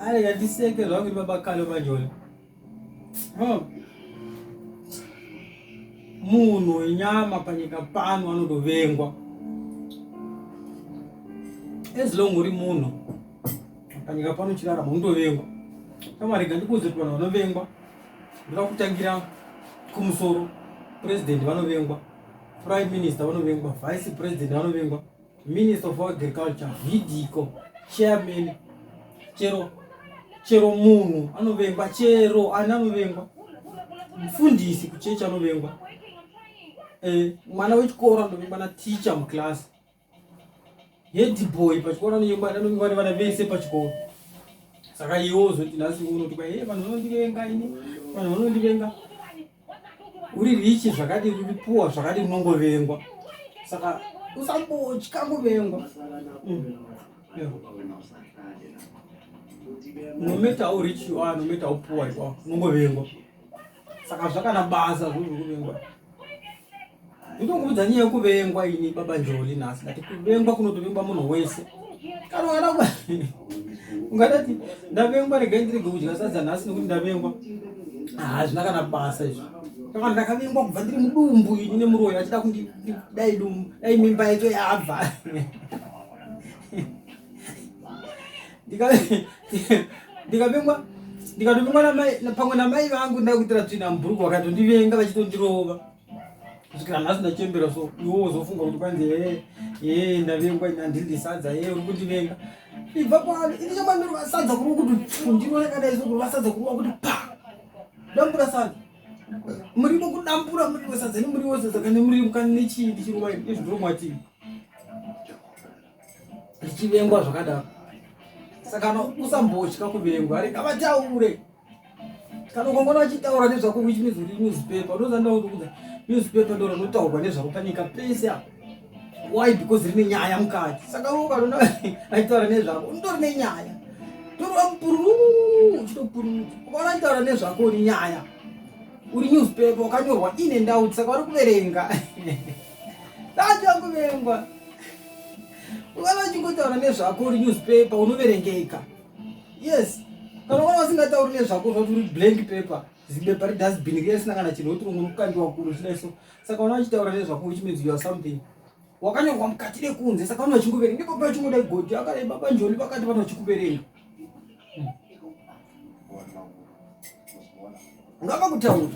Ai ngatiseke lonke babakhala manjolo. Munhu inyama panyika pano anotovengwa. Ezilongo uri munhu panyika pano chirarama unotovengwa. Tamarega ndikuudze kuti vanhu vanovengwa ndira kutangira kumusoro. President vanovengwa, prime minister vanovengwa, vice president vanovengwa, minister of agriculture, vidiko, chairman, chero munhu anovengwa, chero ana anovengwa, mufundisi kuchechi anovengwa, mwana wechikora anovengwa na teacher muclass, head boy pachikora anovengwa nevana vese pachikora. Saka iwo zoti nhasi unoti kwai vanhu vanondivenga ini, vanhu vanondivenga. Uri richi zvakadi, uri puwa zvakadi, unongovengwa. Saka usambotya kuvengwa. No matter how rich you are, no matter how poor you are, unongovengwa. Saka zvakana basa zvokuvengwa. Ndinokuudza nyaya yekuvengwa ini baba Njoli nhasi. Ngati kuvengwa kunotovengwa munhu wese. Kana ungadati ndavengwa regai ndirege kudya sadza nhasi nekuti ndavengwa. Zvinakana basa izvo. Kana ndakavengwa kubva ndiri mudumbu ini nemuroyi achida kuti dai mimba yacho yabva. Ndikavengwa pamwe namai vangu ndakuitira tsvina mubhuruku vakatondivenga vachitondirova. Kusvikira nhasi ndachembera so iwo uzofunga kuti kwanzi ndavengwa ina ndiri sadza uri kundivenga. Ibva pano ini chamba ndiri vasadza kuri kuti ndinoonekadai so kuri vasadza kuri kuti pa dambura sadza. Muriwo kudambura muriwo sadza nemuriwo sadza kana muriwo kana nechii ndichiruva nezvidoromwati. Ndichivengwa zvakadaro. Saka usambotya kuvengwa, rega vataure. Kana ukangona vachitaura nezvako which means uri newspaper, unozanda kuti newspaper ndoro rinotaurwa nezvako panyika pese apa. Why? Because rine nyaya mukati. Saka ukanona achitaura nezvako undori nenyaya. Torwa mpururu uchitopururu. Ukaona achitaura nezvako uri nyaya. Uri newspaper wakanyorwa ine ndau, saka vari kuverenga. Dacha kuvengwa. Ukaona uchingotaura nezvako uri newspaper unoverengeka. Yes. Kana ukaona usingatauri nezvako zvoti uri blank paper, zibepa redustbin risina kana chinhu kuti unokandiwa kuru zvidai so. Saka ukaona uchitaura nezvako which means you are something. Wakanyorwa mukati nekunze, saka vanhu vachikuverenga. Ndipo pachingodai goti akadai baba Njoli vakati vanhu vachikuverenga. Ngavakutaura.